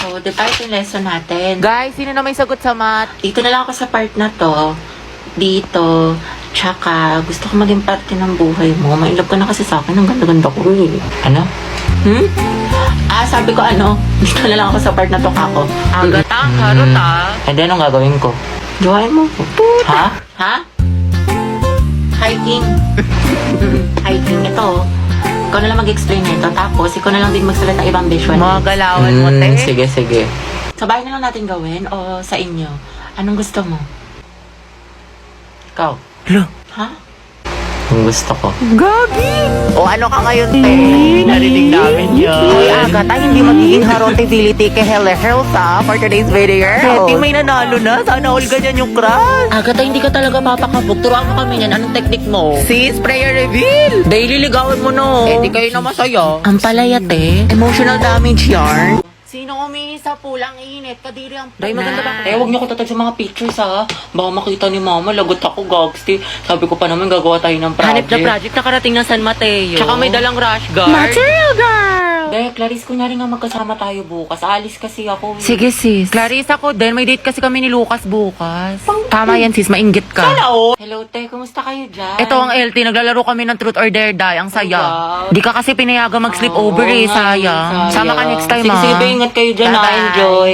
So, di ba ito yung lesson natin? Guys, sino na may sagot sa math? Dito na lang ako sa part na to. Dito. Tsaka, gusto ko maging parte ng buhay mo. Mailap ka na kasi sa akin. Ang ganda-ganda ko eh. Ano? Sabi ko ano, dito na lang ako sa part na to kako. Agata, karot And then, anong gagawin ko? Jowain mo ko. Ha? Ha? Hiking. Hiking. Ito. Ikaw na lang mag-explain nito. Tapos, ikaw na lang din magsalita ibang visual. Mga galawan mo, te. Sige, sige. Sa bahay na lang natin gawin o sa inyo? Anong gusto mo? Ikaw? Hala. Ha? Ang gusto ko. Gagi! O ano ka ngayon, te? Narinig namin yun. Uy, Agata, hindi magiging harotability kay Helsa for today's video. Hetty, may nanalo na. Sana all ganyan yung crush. Agata, hindi ka talaga papakabog. Turuan mo kami yan. Anong technique mo? Sis, prayer reveal. Daily ligawan mo, no? Eh, di kayo na masaya. Ang palayate. Emotional damage yarn. Sino umihi sa pulang init? Kadiri ang Day, maganda ba? Huwag niyo ko tatag sa mga pictures, ha? Baka makita ni mama. Lagot ako, gagsti. Sabi ko pa naman, gagawa tayo ng project. Hanip na project nakarating ng San Mateo. Tsaka may dalang rush guard. Material girl! Day, Clarice, kunyari nga magkasama tayo bukas. Alis kasi ako. Sige sis. Clarice ako din. May date kasi kami ni Lucas bukas. Tama yan sis, mainggit ka. Hello, te. Kumusta kayo dyan? Ito ang LT, naglalaro kami ng Truth or Dare Die. Ang saya. wow. Di ka kasi pinayagan mag-sleep over eh, sayang. Sama ka next time, sige, ah. sige, ingat kayo dyan, Bye-bye. Enjoy.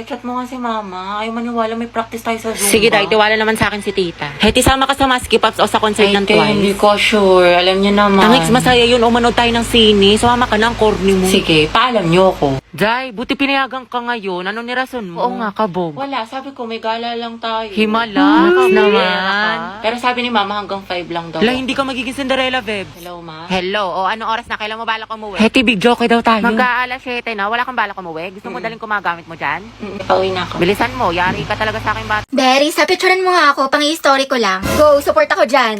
Chat mo nga si mama. Ayaw maniwala, may practice tayo sa Zumba. Sige, Day, tiwala naman sa akin si tita. Heti, sama ka sa Maski Pops o sa concert ng Te, hindi Twice. ko sure. Alam niyo naman. Tangix, masaya yun. O manood tayo ng sine. Sumama ka ng corny mo. Sige, paalam niyo ako. Day, buti pinayagan ka ngayon. Ano ni rason mo? Oo nga, kabog. Wala, sabi ko may gala lang tayo. Himala naman. Pero sabi ni mama hanggang 5 lang daw. Hala, hindi ka magiging Cinderella, Vebs. Hello, ma. Hello, o anong oras na? Kailan mo balak umuwi? Heti, big joke daw tayo. Mag-aalas 7 na, wala kang balak umuwi? Gusto mo daling kumagamit mo dyan? Pauwi na ako. Bilisan mo, yari ka talaga sa akin bata. Berry, sa picturean mo nga ako, pang-i-story ko lang. Go, support ako dyan.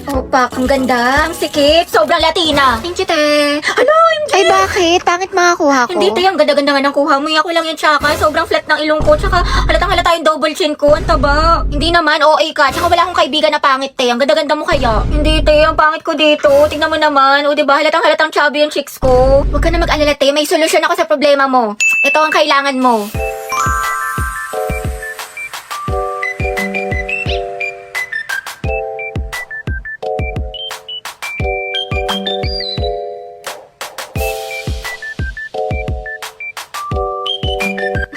Opak, ang ganda, ang sikip, sobrang Latina. Thank you, te. Ano, MJ? Ay, bakit? Pangit makakuha ko? Hindi, te, ang ganda-ganda nga ng kuha mo. Ako lang yung tsaka, sobrang flat ng ilong ko. Tsaka halatang halata yung double chin ko, ang taba. Hindi naman, OA ka. Tsaka wala akong kaibigan na pangit, te. Ang ganda-ganda mo kaya. Hindi, te, ang pangit ko dito. Tingnan mo naman, o diba, halatang chubby yung chicks ko. Huwag ka na mag-alala, te. May solusyon ako sa problema mo. Ito ang kailangan mo.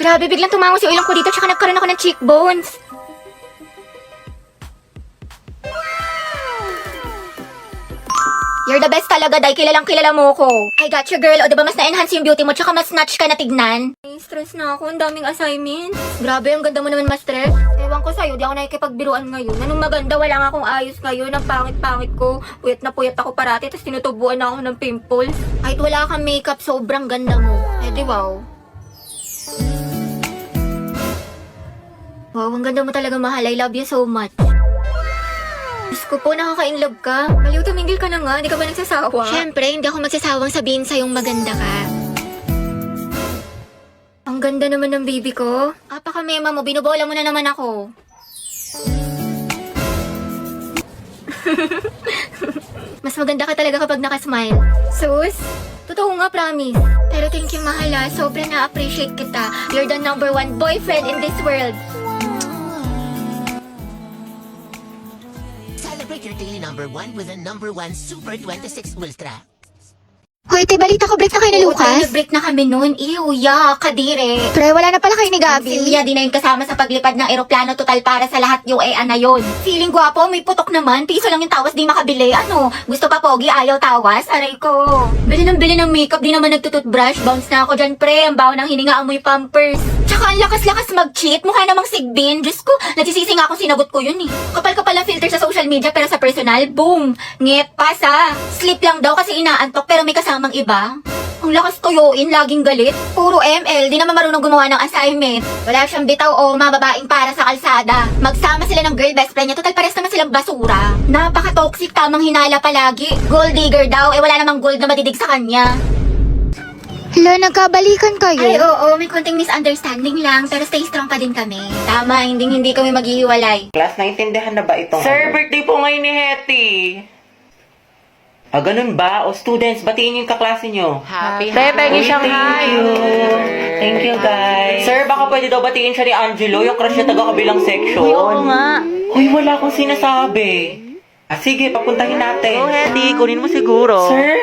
Grabe, biglang tumango si ilong ko dito tsaka nagkaroon ako ng cheekbones. You're the best talaga, Day. Kilalang kilala mo ko. I got you, girl. O, diba mas na-enhance yung beauty mo tsaka mas snatch ka na tignan? Ay, stress na ako. Ang daming assignment. Grabe, ang ganda mo naman, mas stress. Ewan ko sa'yo, di ako nakikipagbiruan ngayon. Anong maganda, wala nga akong ayos ngayon. Ang pangit-pangit ko. Puyat na puyat ako parati, tapos tinutubuan na ako ng pimples. Kahit wala kang makeup, sobrang ganda mo. Eh, di wow. Wow, ang ganda mo talaga, mahal. I love you so much. Diyos ko po, nakaka-inlove ka. Maliw, tumingil ka na nga. Hindi ka ba nagsasawa? Siyempre, hindi ako magsasawang sabihin sa'yong maganda ka. Ang ganda naman ng baby ko. Apaka-mema mo, binubola mo na naman ako. Mas maganda ka talaga kapag nakasmile. Sus, totoo nga, promise. Pero thank you, mahala. Sobrang na-appreciate kita. You're the #1 boyfriend in this world. Celebrate your daily #1 with a #1 Super 26 Ultra. Hoy, te, balita ko, break na kayo ni Lucas? Nag-break na kami noon. Ew, kadire. Pre, wala na pala kayo ni Gabi. Silya, di na yung kasama sa paglipad ng eroplano total para sa lahat yung na yun. Feeling gwapo, may putok naman. Piso lang yung tawas, di makabili. Ano? Gusto pa pogi, ayaw tawas? Aray ko. Bili ng makeup, di naman nagtututbrush. Bounce na ako dyan, pre. Ang baho ng hininga, amoy pampers. Tsaka ang lakas-lakas mag-cheat. Mukha namang sigbin. Diyos ko, nagsisisi nga akong sinagot ko yun eh. Kapal-kapal ang filter sa social media pero sa personal, boom. Ngep, pasa. Sleep lang daw kasi inaantok pero may kasamang iba. Ang lakas tuyuin, laging galit. Puro ML, di naman marunong gumawa ng assignment. Wala siyang bitaw o mababaing para sa kalsada. Magsama sila ng girl best friend niya, total pares naman silang basura. Napaka-toxic, tamang hinala palagi. Gold digger daw, wala namang gold na madidig sa kanya. Hala, nagkabalikan Ay, kayo? oo, may konting misunderstanding lang, pero stay strong pa din kami. Tama, hindi kami maghihiwalay. Class, naintindihan na ba itong Sir, birthday po ngayon ni Hetty. Ganun ba? O students, batiin yung kaklase nyo. Happy Uy, Pengi Shanghai! Thank you. Thank you, guys. Sir, baka pwede daw batiin siya ni Angelo, yung crush niya taga-kabilang section. Uy, oo nga. Uy, wala akong sinasabi. Sige, papuntahin natin. Oh, Hetty, kunin mo siguro. Sir?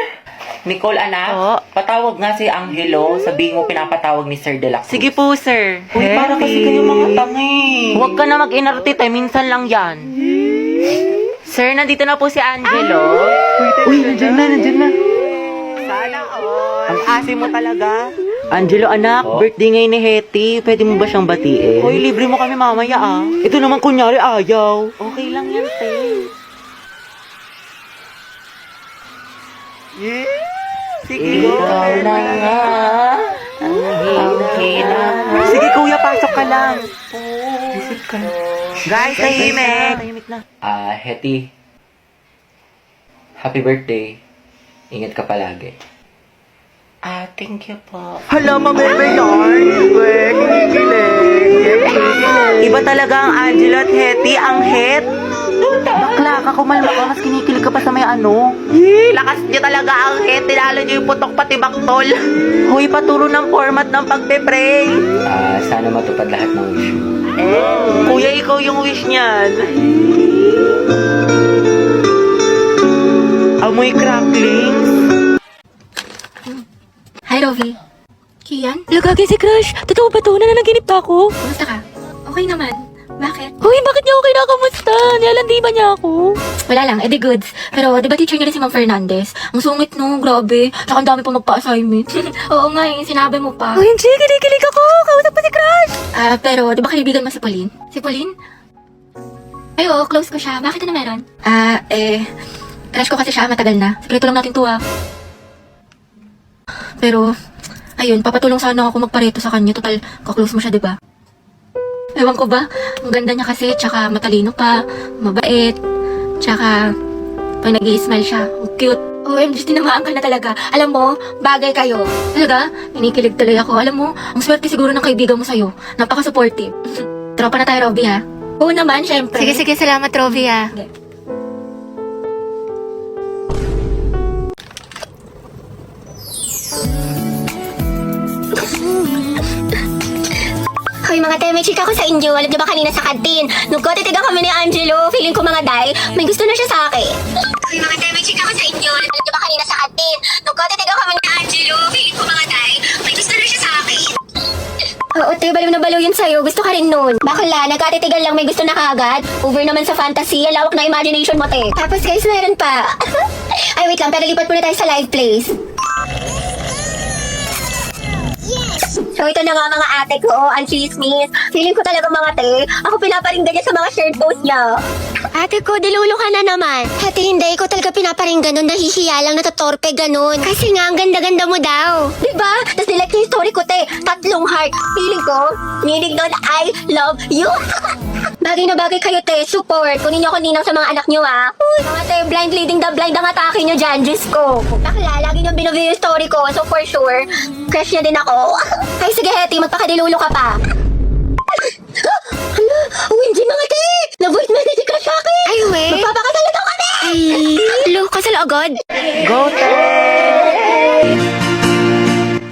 Nicole, anak, Oo. patawag nga si Angelo. Sabihin mo pinapatawag ni Sir De La Cruz. Sige po, sir. Uy, para kasi kayo mga tangi. Huwag ka na mag-inarte, minsan lang yan. Sir, nandito na po si Angelo. Uy, nandiyan na. Sana all. Ang asim mo talaga. Angelo, anak, birthday ngayon ni Hetty. Pwede mo ba siyang batiin? Uy, libre mo kami mamaya ah. Ito naman kunyari ayaw. Okay lang yan, te. Sige, Ikaw na nga. Ang hirap. Sige, kuya, pasok ka lang. Visit ka na. Guys, tahimik. na. Hetty. Happy birthday. Ingat ka palagi. Thank you po. Hala, mabebe yarn. Kinikilig. Iba talaga ang Angelo at Hetty, ang het. Bakla ka, kumalma ka, mas kinikilig ka pa sa may ano. Lakas niyo talaga ang het, tinalo niyo yung putok pati baktol. Hoy, paturo ng format ng pagpe-pray. Sana matupad lahat ng wish mo. Kuya, ikaw yung wish niyan. Amoy cracklings. Hi, Rovi. Kian? Lagagi si Crush. Totoo ba to? Nananaginip ba ako? Kumusta ka? Okay naman. Bakit? Hoy, bakit niya ako kinakamusta? Nilalandi ba niya ako? Wala lang, edi goods. Pero, di ba teacher niya rin si Ma'am Fernandez? Ang sungit no, grabe. Tsaka ang dami pa magpa-assignment. Oo nga, sinabi mo pa. Hoy, hindi. Kinikilig ako. Kausap pa si Crush. Pero, di ba kaibigan mo si Pauline? Si Pauline? Ay, oo, close ko siya. Bakit ano meron? Crush ko kasi siya, matagal na. Sikreto lang natin to, Pero, ayun, papatulong sana ako magpareto sa kanya. Total, kaklose mo siya, di ba? Ewan ko ba, ang ganda niya kasi, tsaka matalino pa, mabait, tsaka pag nag-i-smile siya, ang cute. OMG, tinamaan ka na talaga. Alam mo, bagay kayo. Talaga, kinikilig tuloy ako. Alam mo, ang swerte siguro ng kaibigan mo sa'yo. Napaka-supportive. Tropa na tayo, Robby, ha? Oo naman, syempre. Sige, salamat, Rovi, ah. Hoy mga te, may chika ko sa inyo. Alam niyo ba kanina sa kantin? Nung titigan kami ni Angelo, feeling ko mga day, may gusto na siya sa akin. Hoy mga te, may chika ko sa inyo. Alam niyo ba kanina sa kantin? Nung titigan kami ni Angelo, feeling ko mga day, may gusto na siya sa akin. Oo te, baliw na baliw yun sa'yo. Gusto ka rin nun. Bakla, nagkatitigan lang may gusto na kagad. Over naman sa fantasy, lawak na imagination mo te. Tapos guys, meron pa. Ay wait lang, pero lipat muna tayo sa live place. So ito na nga mga ate ko, ang chismis. Feeling ko talaga mga te, ako pinaparinggan niya sa mga shared post niya. Ate ko, dilulo ka na naman. Ate, hindi ko talaga pinaparinggan nun. Nahihiya lang, natatorpe ganun. Kasi nga, ang ganda-ganda mo daw. Diba? Tapos nilike niya yung story ko te, 3 heart. Feeling ko, meaning doon, I love you. Bagay na bagay kayo te, support. Kunin niyo ako ninang sa mga anak niyo Uy, mga te, blind leading the blind ang atake niyo dyan, Diyos ko. Bakla, lagi niyong binuview yung story ko, so for sure, crush niya din ako. Ay sige Hetty, magpakadilulo ka pa. Hala, hindi mga te! Na-voice message si crush sa akin! Ay, we. Magpapakasal na daw kami! Ay, lo, kasal agad. Go, te!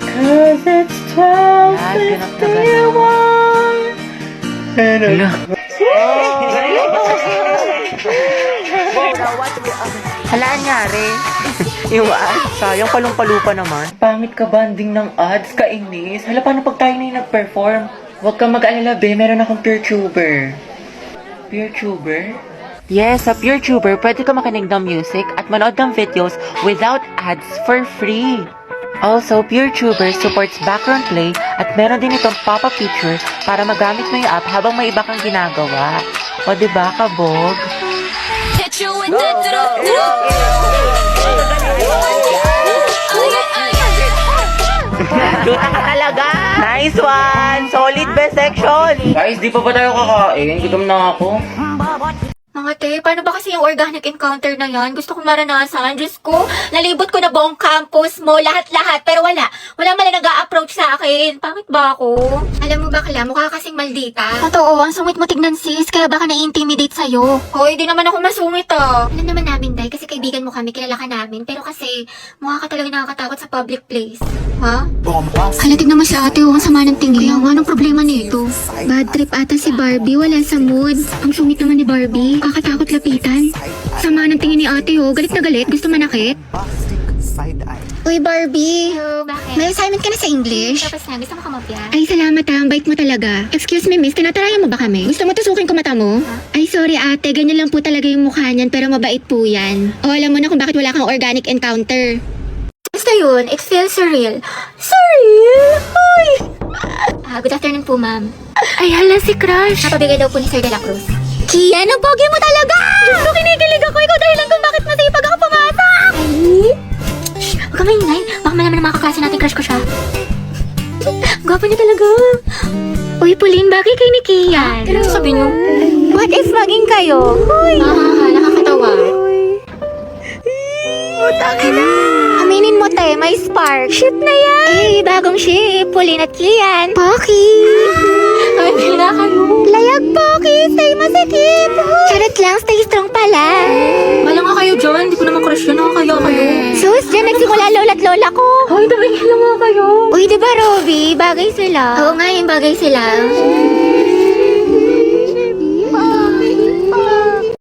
Cause it's 12:51. Hala, anyari. Yung sayang palong-palupa naman. Pangit ka banding ng ads, kainis. Hala, paano pag tayo na yung nag-perform? Huwag kang mag-alala, be. Meron akong PeerTuber. PeerTuber? Yes, sa PeerTuber, pwede ka makinig ng music at manood ng videos without ads for free. Also, PeerTuber supports background play at meron din itong pop-up features para magamit mo yung app habang may iba kang ginagawa. O, diba, kabog? Luta ka talaga! Nice one! Solid best section! Guys, di pa ba tayo kakain? Gutom na ako. Mga nga, te. Paano ba kasi yung organic encounter na yan? Gusto ko maranasan. Diyos ko, nalibot ko na buong campus mo, lahat-lahat. Pero wala man lang nag-a-approach sa akin. Pangit ba ako? Alam mo bakla, mukha kasing maldita. Totoo, ang sungit mo tignan sis, kaya baka na-intimidate sa'yo. Hoy, di naman ako masungit ah. Alam naman namin, Day, kasi kaibigan mo kami, kilala ka namin. Pero kasi, mukha ka talaga nakakatakot sa public place. Ha? Hala, tignan mo si ate, ang sama ng tingin. Kaya nga, anong problema nito? Bad trip ata si Barbie, wala sa mood. Ang sungit naman ni Barbie, kakatakot lapitan. Sama ng tingin ni ate, galit na galit, gusto manakit. Uy, Barbie. Bakit? May assignment ka na sa English? Tapos na, gusto mo kamapya? Ay, salamat ha. Ang bait mo talaga. Excuse me, miss. Tinatarayan mo ba kami? Gusto mo tusukin ko mata mo? Ay, sorry ate. Ganyan lang po talaga yung mukha niyan, pero mabait po yan. O, alam mo na kung bakit wala kang organic encounter. Basta yun, it feels surreal. Surreal? Hoy! Good afternoon po, ma'am. Ay, hala si Crush. Napabigay daw po ni Sir De La Cruz. Kian, ang pogi mo talaga! Diyos ko, kinikilig ako. Ikaw dahilan kung bakit masipag ako pumasok. Ay! Shh! Huwag ka maingay. Baka malaman ng mga kaklase natin crush ko siya. Gwapo niya talaga. Uy, Pauline, bagay kay ni Kian. Pero sabi niyo, What if maging kayo? nakakatawa. Aminin mo, te, may spark. Ship na yan. Eh, bagong ship. Pauline at Kian. Poki. Ay, bila kayo. Layag, Poki. Stay masikip. Charot lang, stay strong pala. Wala nga kayo dyan. Hindi ko naman crush yun. Nakakaya kayo. Sus, dyan nagsimula lola't lola ko. Hoy, tumigil lang nga kayo. Uy, di ba, Robby? Bagay sila. Oo nga, yung bagay sila.